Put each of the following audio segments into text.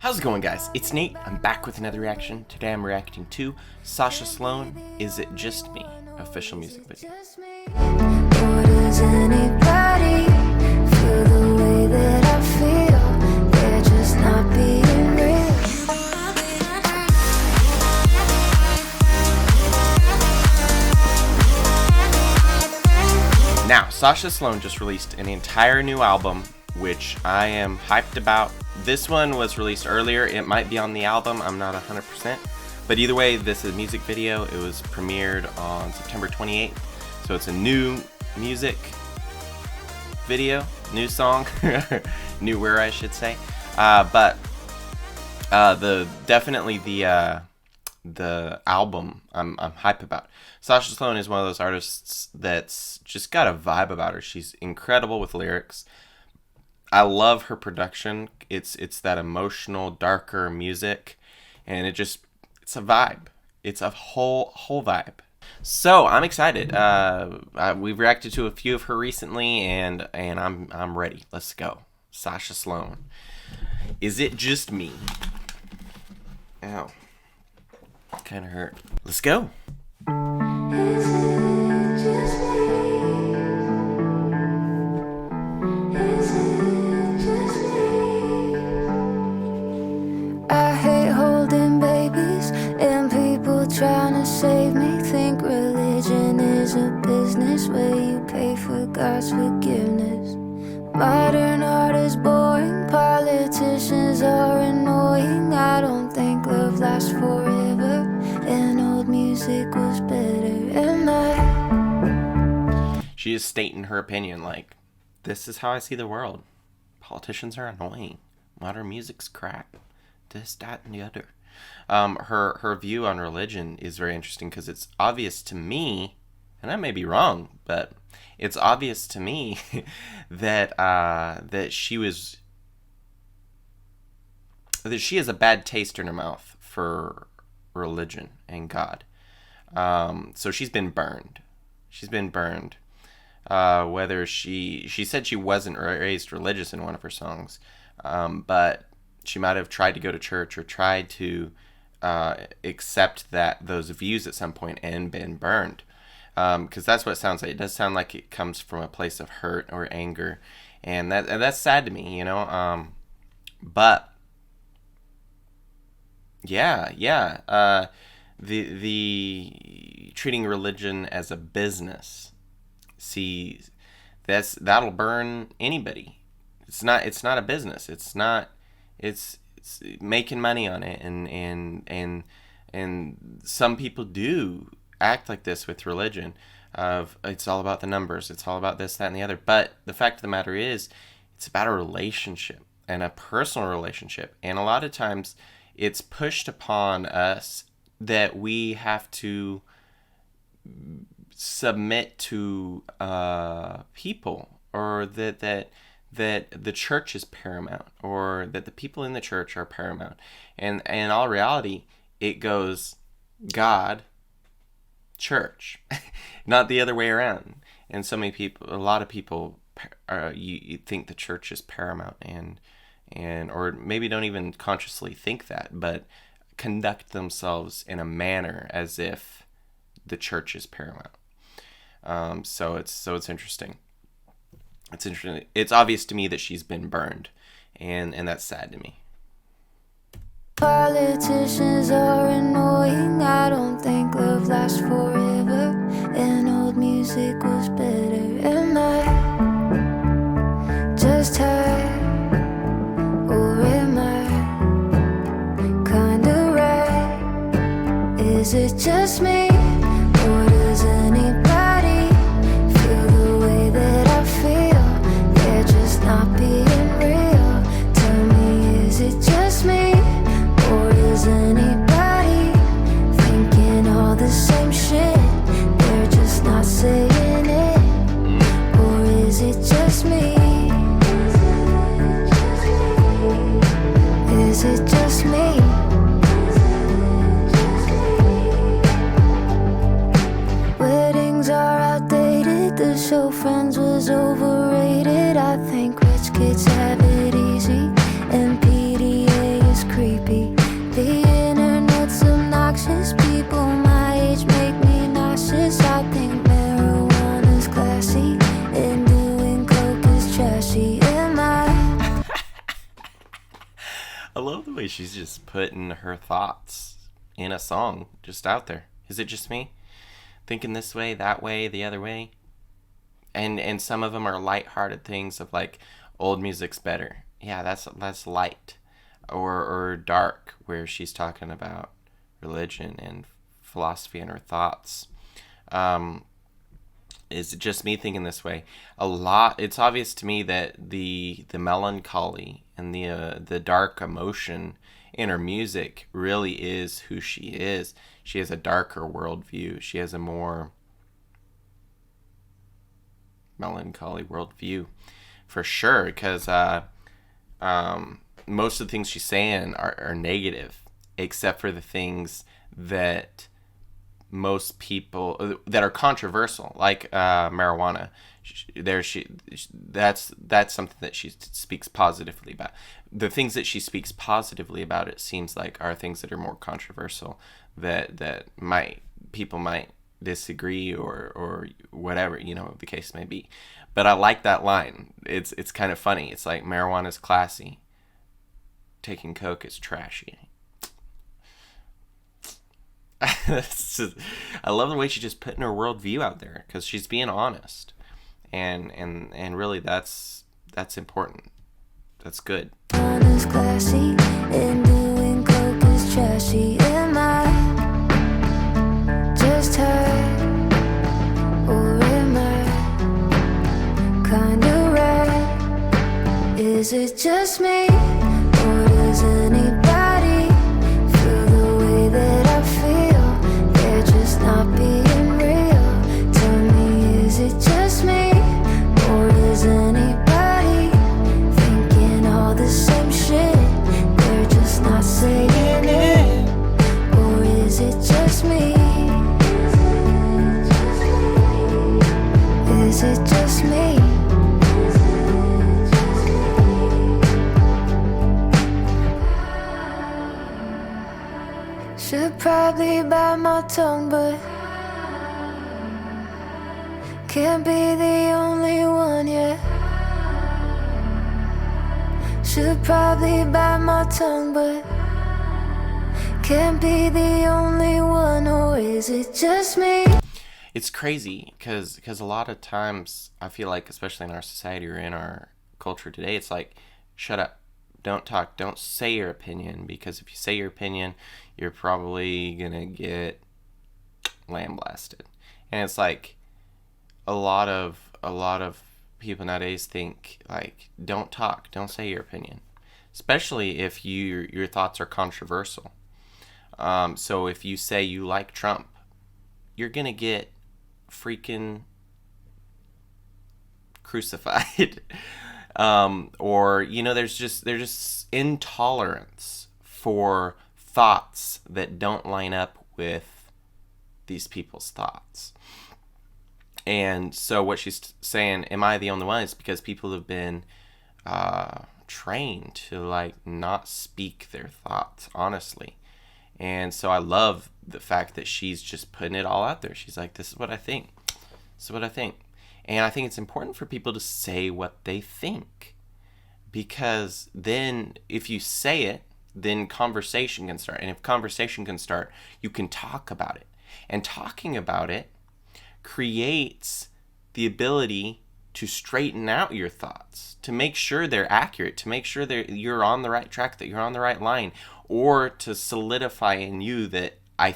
How's it going, guys? It's Nate. I'm back with another reaction. Today I'm reacting to Sasha Sloan, Is It Just Me? Official music video. Or does anybody feel the way that I feel? They're just not being real. Now, Sasha Sloan just released an entire new album, which I am hyped about. This one was released earlier. It might be on the album. I'm not 100%. But either way, this is a music video. It was premiered on September 28th. So it's a new music video, new song, newer I should say. But definitely the album I'm hype about. Sasha Sloan is one of those artists that's just got a vibe about her. She's incredible with lyrics. I love her production. It's that emotional, darker music, and it's a vibe. It's a whole vibe. So I'm excited. We've reacted to a few of her recently, and I'm ready. Let's go. Sasha Sloan. Is It Just Me? Ow. Kind of hurt. Let's go. Is it just me? Is it just me? I hate holding babies and people trying to save me. Think religion is a business where you pay for God's forgiveness. Modern art is boring, politicians are annoying. I don't think love lasts forever, and old music was better. Am I? She is stating her opinion like, this is how I see the world. Politicians are annoying. Modern music's crap. This, that, and the other. Her view on religion is very interesting because it's obvious to me, and I may be wrong, but it's obvious to me that she has a bad taste in her mouth for religion and God. So she's been burned. She's been burned. Whether she said she wasn't raised religious in one of her songs, but she might have tried to go to church or tried to accept those views at some point and been burned. Because that's what it sounds like. It does sound like it comes from a place of hurt or anger, and that's sad to me, you know. But yeah. The treating religion as a business. See, that'll burn anybody. It's not a business. It's making money on it, and some people do act like this with religion. It's all about the numbers. It's all about this, that, and the other. But the fact of the matter is, it's about a relationship and a personal relationship. And a lot of times, it's pushed upon us that we have to submit to people, or that the church is paramount, or that the people in the church are paramount. And in all reality, it goes God, church, not the other way around. And a lot of people, you think the church is paramount, and or maybe don't even consciously think that, but conduct themselves in a manner as if the church is paramount. So it's interesting. It's interesting. It's obvious to me that she's been burned, and that's sad to me. Politicians are annoying. I don't think love lasts forever, and old music was better. Am I just tired, or am I kinda right? Is it just me, or does anybody feel the way that I feel? They're just not being real. Tell me, is it just me? Or is anybody thinking all the same shit? They're just not saying it. Or is it just me? Is it just me? Weddings are outdated. The show Friends was overrated. I think rich kids have it easy, and PDA is creepy. I love the way she's just putting her thoughts in a song just out there. Is it just me? Thinking this way, that way, the other way? And some of them are light-hearted things of like, old music's better. Yeah, that's light. Or dark, where she's talking about religion and philosophy and her thoughts. Is it just me thinking this way? It's obvious to me that the melancholy and the dark emotion in her music really is who she is. She has a darker worldview. She has a more melancholy worldview, for sure, because most of the things she's saying are negative, except for the things that most people that are controversial, like marijuana. That's something that she speaks positively about. The things that she speaks positively about, it seems like, are things that are more controversial, that people might disagree or whatever, the case may be. But I like that line. It's kind of funny. It's like, marijuana's classy, taking coke is trashy. I love the way she's just putting her worldview out there, because she's being honest, and really that's important. That's good. Is classy and doing coke is trashy. Am I just her, or am I kinda right? Is it just me, or does anybody feel the way that I feel? They're just not being real. Tell me, is it just me, or does anybody thinking all the same shit? They're just not saying it. Or is it just me? Is it just me? Should probably bite my tongue, but can't be the only one yet. Should probably bite my tongue, but can't be the only one. Or is it just me? It's crazy, because a lot of times I feel like, especially in our society or in our culture today, it's like, shut up, don't talk, don't say your opinion, because if you say your opinion, you're probably gonna get lambasted. And it's like, a lot of people nowadays think, like, don't talk, don't say your opinion, especially if your thoughts are controversial. So if you say you like Trump, you're gonna get freaking crucified. Or there's just intolerance for thoughts that don't line up with these people's thoughts. And so what she's saying, am I the only one? It's because people have been trained to, like, not speak their thoughts honestly. And so I love the fact that she's just putting it all out there. She's like, this is what I think. This is what I think. And I think it's important for people to say what they think, because then if you say it, then conversation can start. And if conversation can start, you can talk about it. And talking about it creates the ability to straighten out your thoughts, to make sure they're accurate, to make sure that you're on the right track, that you're on the right line, or to solidify in you that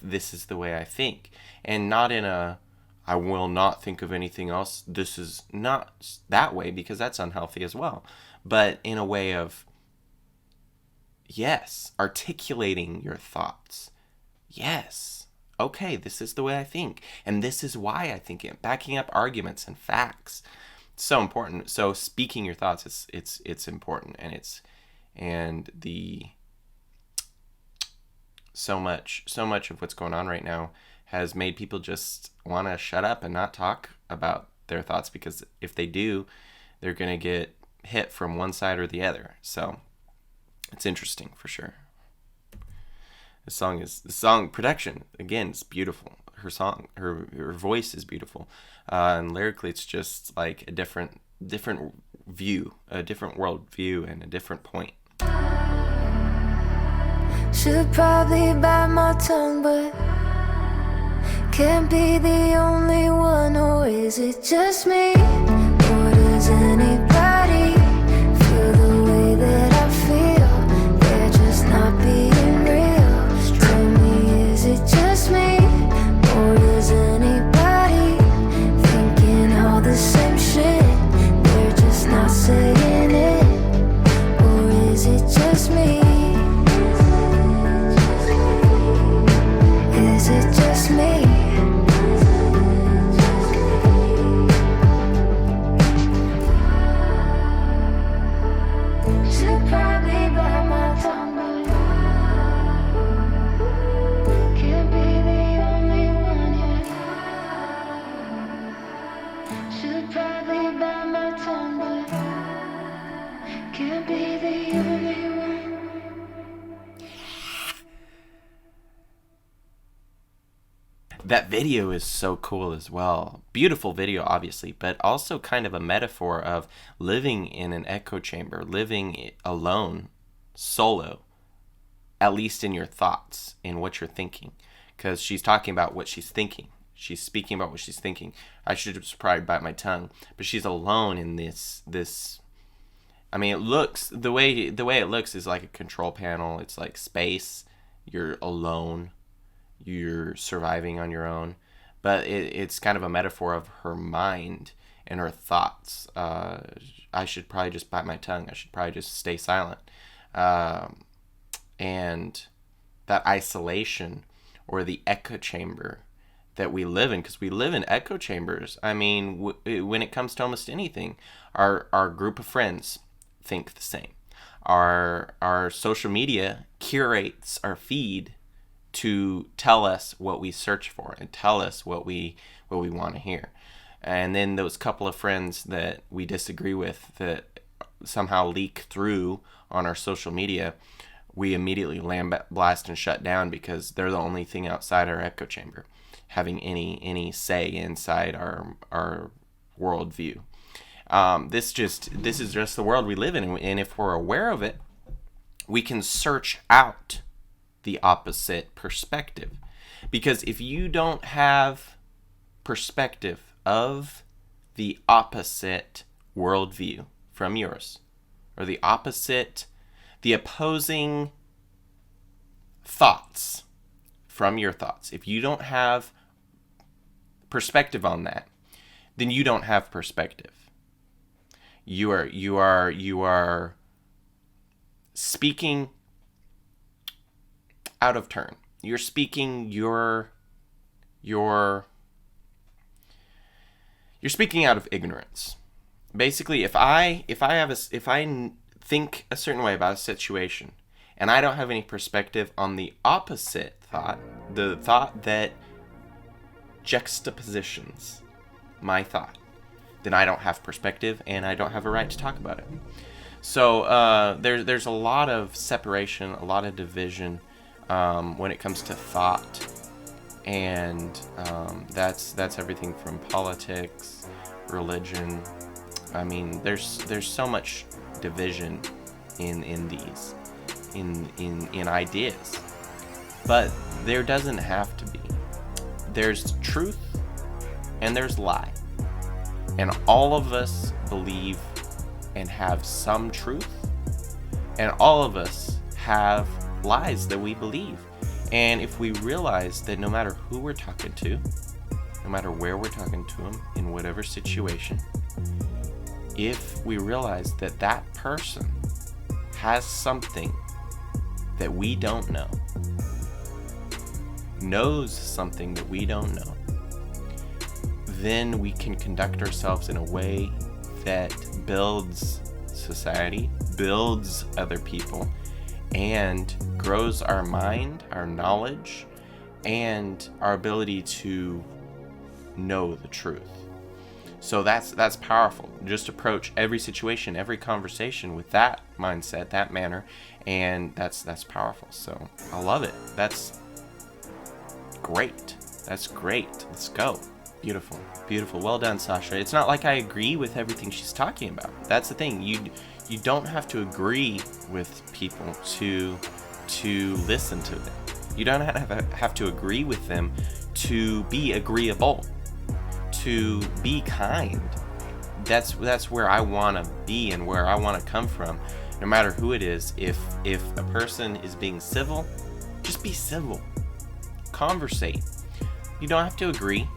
this is the way I think, and not in a, I will not think of anything else. This is not that way, because that's unhealthy as well. But in a way of, yes, articulating your thoughts. Yes, okay, this is the way I think, and this is why I think it. Backing up arguments and facts. It's so important. So speaking your thoughts, it's important, and so much of what's going on right now has made people just want to shut up and not talk about their thoughts, because if they do, they're going to get hit from one side or the other. So it's interesting for sure. The song production, again, is beautiful. Her voice is beautiful, and lyrically it's just like a different view, a different world view, and a different point. Should probably bite my tongue, but can't be the only one. Or is it just me? Or does anybody feel the way that I feel? They're just not being real. Tell me, is it just me? Or does anybody thinking all the same shit? They're just not saying it. Or is it just me? Is it just me? Should probably bite my tongue, but can't be the only one yet. Should probably bite my tongue, but can't be the only one. That video is so cool as well. Beautiful video, obviously, but also kind of a metaphor of living in an echo chamber, living alone, solo, at least in your thoughts, in what you're thinking. Because she's talking about what she's thinking. She's speaking about what she's thinking. I should have probably bite my tongue, but she's alone in this. I mean, it looks the way it looks is like a control panel. It's like space. You're alone. You're surviving on your own, but it's kind of a metaphor of her mind and her thoughts. I should probably just bite my tongue. I should probably just stay silent. And that isolation or the echo chamber that we live in, because we live in echo chambers. I mean, when it comes to almost anything, our group of friends think the same. Our social media curates our feed to tell us what we search for and tell us what we want to hear. And then those couple of friends that we disagree with that somehow leak through on our social media, we immediately blast and shut down because they're the only thing outside our echo chamber having any say inside our worldview. This is just the world we live in, and if we're aware of it, we can search out the opposite perspective. Because if you don't have perspective of the opposite worldview from yours, or the opposing thoughts from your thoughts, if you don't have perspective on that, then you don't have perspective. You are speaking out of turn. You're speaking you're speaking out of ignorance. Basically, if I think a certain way about a situation and I don't have any perspective on the opposite thought, the thought that juxtapositions my thought, then I don't have perspective and I don't have a right to talk about it. So there's a lot of separation, a lot of division when it comes to thought, and that's everything from politics, religion. I mean, there's so much division in these ideas, but there doesn't have to be. There's truth and there's lie, and all of us believe and have some truth, and all of us have lies that we believe. And if we realize that no matter who we're talking to, no matter where we're talking to them, in whatever situation, if we realize that that person has something that we don't know, knows something that we don't know, then we can conduct ourselves in a way that builds society, builds other people, and grows our mind, our knowledge, and our ability to know the truth. So that's powerful. Just approach every situation, every conversation with that mindset, that manner, and that's powerful. So I love it. That's great. That's great. Let's go. Beautiful. Beautiful. Well done, Sasha. It's not like I agree with everything she's talking about. That's the thing. You don't have to agree with people to to listen to them. You don't have to agree with them to be agreeable, to be kind. That's where I want to be and where I want to come from. No matter who it is, if a person is being civil, just be civil. Conversate. You don't have to agree.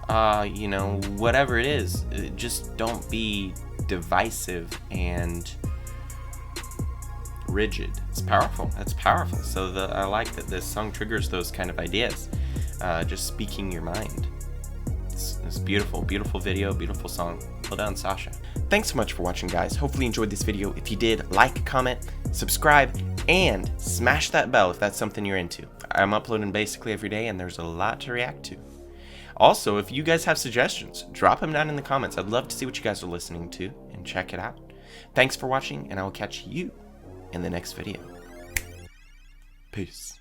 Whatever it is, just don't be divisive and rigid. It's powerful. That's powerful. So I like that this song triggers those kind of ideas. Just speaking your mind. It's beautiful, beautiful video, beautiful song. Well done, Sasha. Thanks so much for watching, guys. Hopefully you enjoyed this video. If you did, like, comment, subscribe, and smash that bell if that's something you're into. I'm uploading basically every day, and there's a lot to react to. Also, if you guys have suggestions, drop them down in the comments. I'd love to see what you guys are listening to and check it out. Thanks for watching, and I will catch you in the next video. Peace.